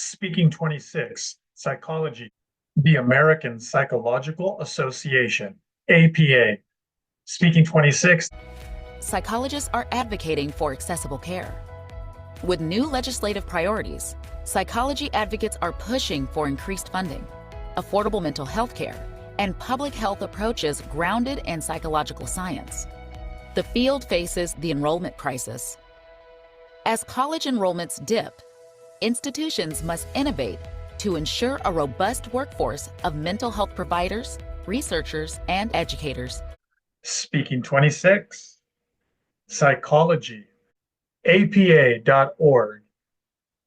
Speaking 26, Psychology, the American Psychological Association, APA. Speaking 26. Psychologists are advocating for accessible care. With new legislative priorities, psychology advocates are pushing for increased funding, affordable mental health care, and public health approaches grounded in psychological science. The field faces the enrollment crisis. As college enrollments dip, institutions must innovate to ensure a robust workforce of mental health providers, researchers, and educators. Speaking 26, Psychology, APA.org.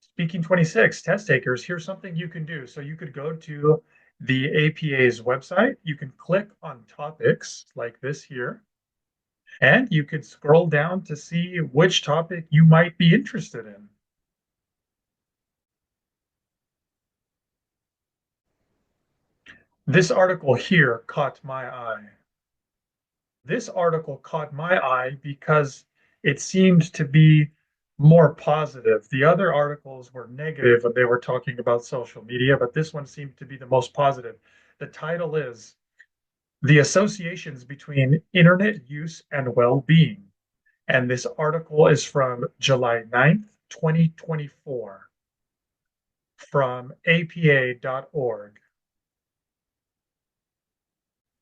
Speaking 26, test takers, here's something you can do. So you could go to the APA's website. You can click on topics like this here, and you could scroll down to see which topic you might be interested in. This article here caught my eye. This article caught my eye because it seemed to be more positive. The other articles were negative when they were talking about social media, but this one seemed to be the most positive. The title is The Associations Between Internet Use and Well-Being. And this article is from July 9th, 2024, from apa.org.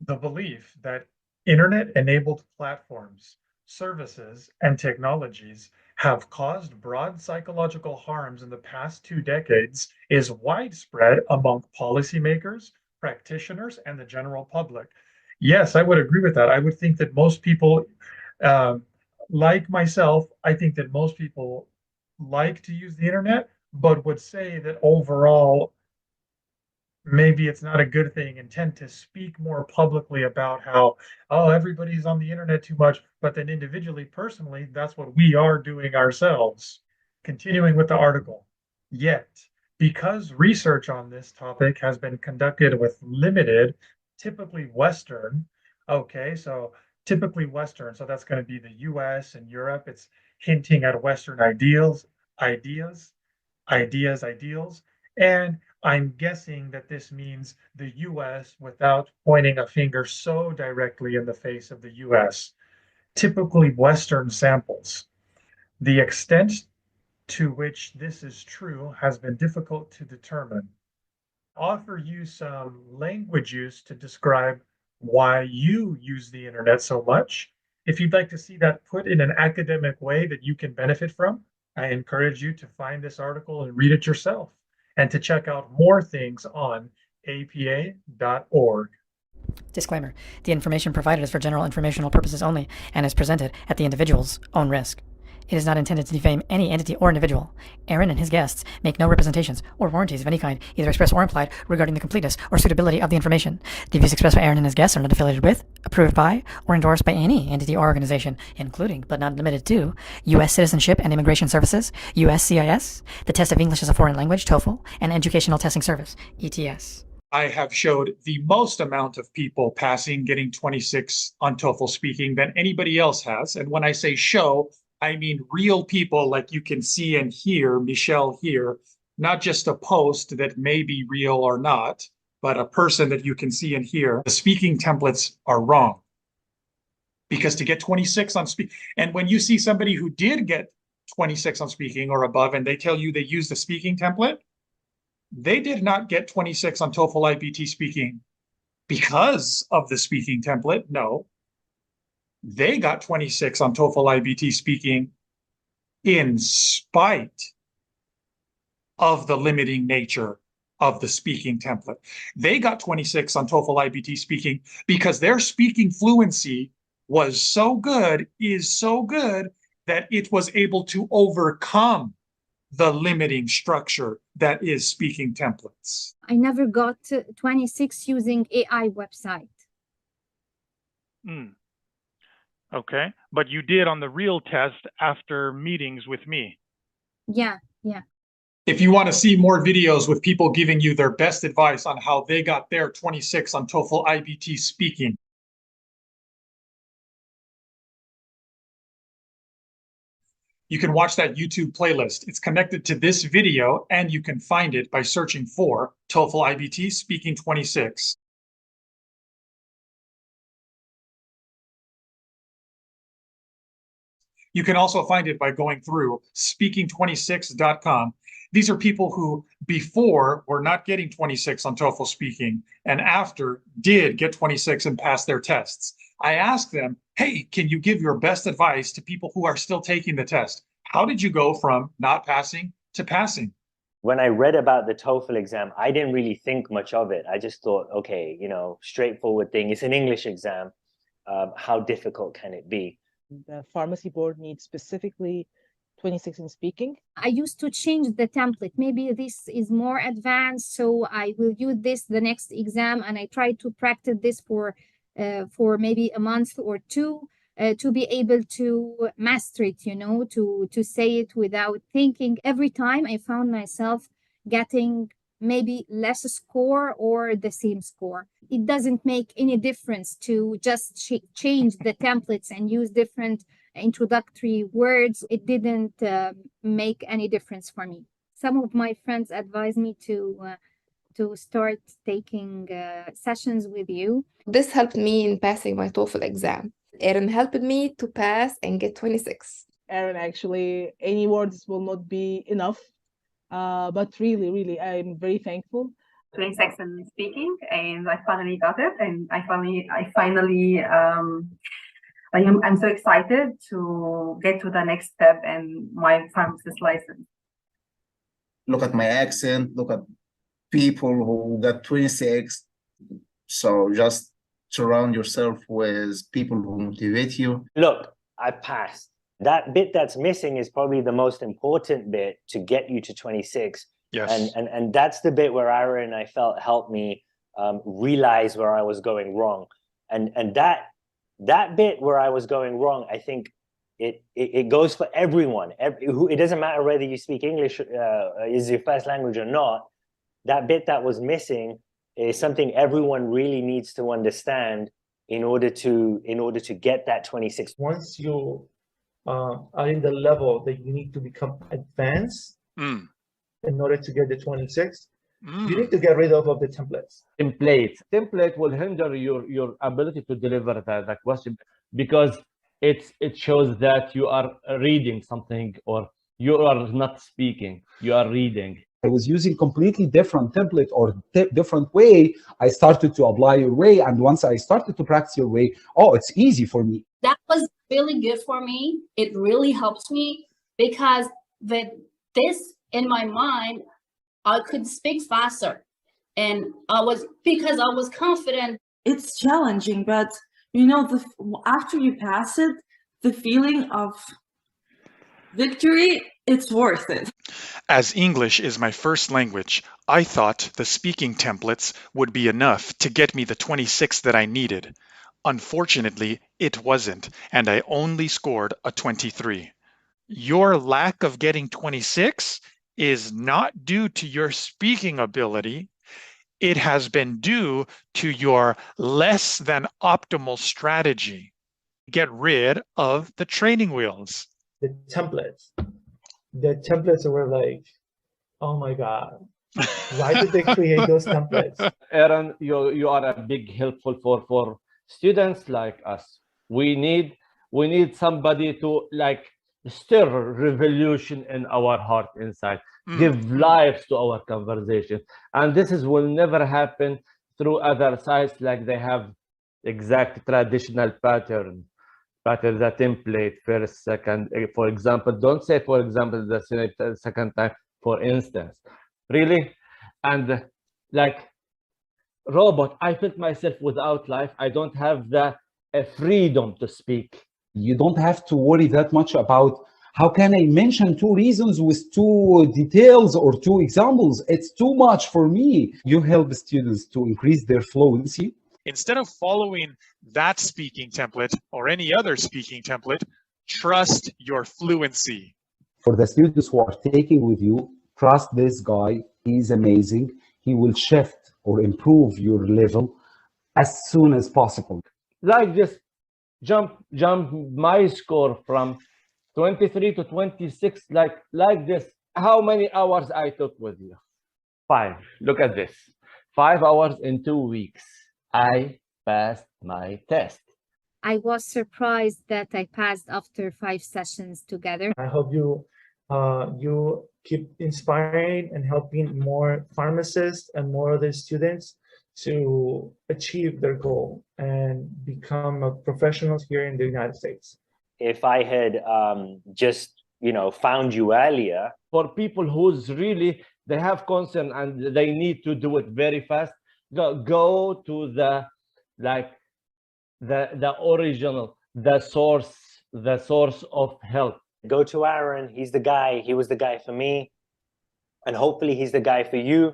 The belief that internet-enabled platforms, services, and technologies have caused broad psychological harms in the past 2 decades is widespread among policymakers, practitioners, and the general public. Yes, I would agree with that. I would think that most people, like myself, I think that most people like to use the internet, but would say that overall, maybe it's not a good thing and tend to speak more publicly about how, oh, everybody's on the internet too much, but then individually, personally, that's what we are doing ourselves. Continuing with the article. Yet, because research on this topic has been conducted with limited, typically Western, okay, so typically Western, so that's going to be the US and Europe. It's hinting at Western ideals. And I'm guessing that this means the US without pointing a finger so directly in the face of the US. Typically Western samples. The extent to which this is true has been difficult to determine. Offer you some language use to describe why you use the internet so much. If you'd like to see that put in an academic way that you can benefit from, I encourage you to find this article and read it yourself, and to check out more things on apa.org. Disclaimer. The information provided is for general informational purposes only and is presented at the individual's own risk. It is not intended to defame any entity or individual. Aaron and his guests make no representations or warranties of any kind, either express or implied, regarding the completeness or suitability of the information. The views expressed by Aaron and his guests are not affiliated with, approved by, or endorsed by any entity or organization, including, but not limited to, U.S. Citizenship and Immigration Services, USCIS, the Test of English as a Foreign Language, TOEFL, and Educational Testing Service, ETS. I have showed the most amount of people passing, getting 26 on TOEFL speaking than anybody else has. And when I say show, I mean real people like you can see and hear Michelle here, not just a post that may be real or not, but a person that you can see and hear. The speaking templates are wrong. Because to get 26 on speaking, and when you see somebody who did get 26 on speaking or above and they tell you they use the speaking template, they did not get 26 on TOEFL IBT speaking because of the speaking template. No. They got 26 on TOEFL IBT speaking in spite of the limiting nature of the speaking template. They got 26 on TOEFL IBT speaking because their speaking fluency was so good, is so good, that it was able to overcome the limiting structure that is speaking templates. I never got 26 using AI website. Okay, but you did on the real test after meetings with me. Yeah. If you want to see more videos with people giving you their best advice on how they got their 26 on TOEFL IBT speaking, You can watch that YouTube playlist. It's connected to this video, and you can find it by searching for TOEFL IBT Speaking 26. You can also find it by going through speaking26.com. These are people who before were not getting 26 on TOEFL speaking and after did get 26 and pass their tests. I asked them, hey, can you give your best advice to people who are still taking the test? How did you go from not passing to passing? When I read about the TOEFL exam, I didn't really think much of it. I just thought, okay, you know, straightforward thing. It's an English exam. How difficult can it be? The pharmacy board needs specifically 26 in speaking. I used to change the template. Maybe this is more advanced, so I will use this the next exam, and I try to practice this for maybe a month or two to be able to master it, you know, to say it without thinking. Every time I found myself getting maybe less score or the same score. It doesn't make any difference to just change the templates and use different introductory words. It didn't make any difference for me. Some of my friends advised me to start taking sessions with you. This helped me in passing my TOEFL exam. Erin helped me to pass and get 26. Erin, actually, any words will not be enough. But really, I'm very thankful. 26 in speaking, and I finally got it, and I'm so excited to get to the next step in my pharmacist license. Look at my accent, look at people who got 26. So just surround yourself with people who motivate you. Look, I passed. That bit that's missing is probably the most important bit to get you to 26. Yes. And that's the bit where Aaron, I felt, helped me realize where I was going wrong. And that bit where I was going wrong, I think it goes for everyone. It doesn't matter whether you speak English is your first language or not. That bit that was missing is something everyone really needs to understand in order to get that 26. Once you are in the level that you need to become advanced in order to get the 26, you need to get rid of the templates. Template will hinder your ability to deliver the question, because it shows that you are reading something or you are not speaking, you are reading. I was using completely different template or different way. I started to apply your way, and once I started to practice your way, oh, it's easy for me. That was really good for me. It really helped me because with this in my mind, I could speak faster, and because I was confident. It's challenging, but you know, after you pass it, the feeling of victory, it's worth it. As English is my first language, I thought the speaking templates would be enough to get me the 26 that I needed. Unfortunately, it wasn't, and I only scored a 23. Your lack of getting 26 is not due to your speaking ability. It has been due to your less than optimal strategy. Get rid of the training wheels. The templates were like, oh my God, why did they create those templates? Aaron, you are a big helpful for students like us. We need somebody to like stir revolution in our heart inside, give life to our conversation. And this will never happen through other sites like they have exact traditional pattern, the template, first, second, for example. Don't say, for example, the second time, for instance. Really? And like robot, I felt myself without life. I don't have the freedom to speak. You don't have to worry that much about how can I mention 2 reasons with 2 details or 2 examples. It's too much for me. You help students to increase their fluency. Instead of following that speaking template or any other speaking template, trust your fluency. For the students who are taking with you, trust this guy. He's amazing. He will shift or improve your level as soon as possible. Like just jump my score from 23 to 26, like this. How many hours I took with you? 5. Look at this. 5 hours in 2 weeks. I passed my test. I was surprised that I passed after 5 sessions together. I hope you keep inspiring and helping more pharmacists and more other students to achieve their goal and become a professionals here in the United States. If I had just, found you earlier. For people who's really, they have concern and they need to do it very fast, go to the original, the source of help. Go to Aaron. He's the guy. He was the guy for me. And hopefully he's the guy for you.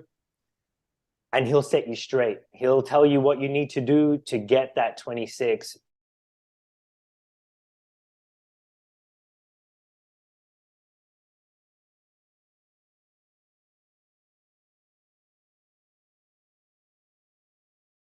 And he'll set you straight. He'll tell you what you need to do to get that 26